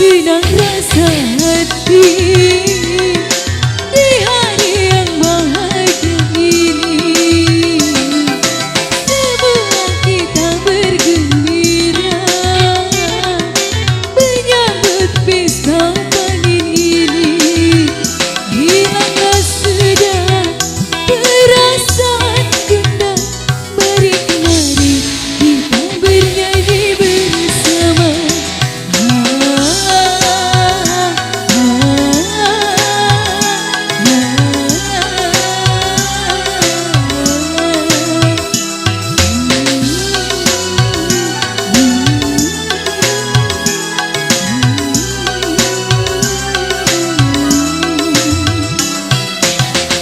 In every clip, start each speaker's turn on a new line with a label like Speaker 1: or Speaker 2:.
Speaker 1: senang rasa hati di hari yang bahagia ini. Semua kita bergembira menyambut pesta panen ini. Hilanglah sudah perasaan gundah, mari kita bernyanyi bersama.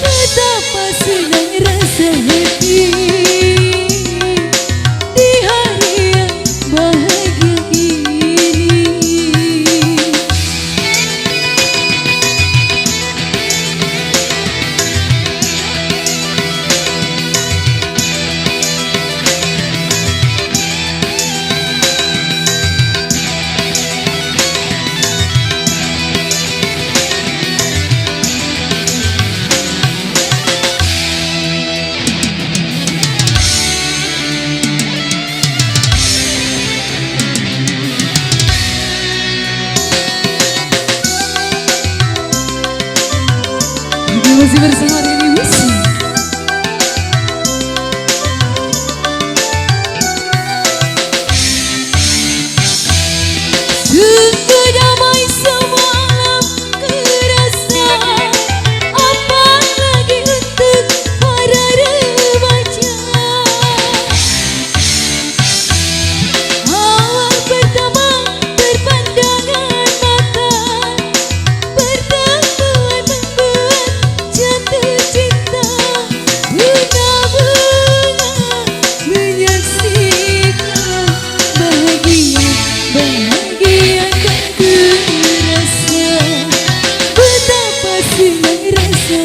Speaker 1: Betapa senang rasa hati di hari yang bahagia ini. Masih bersama Reni Wisi. Sungguh damai semalam kerasa, apalagi untuk para remaja. Awal pertama berpandangan mata, pertemuan membuat jatuh cinta. Bunga-bunga menyaksikan bahagia kan ku rasa. Betapa senang rasa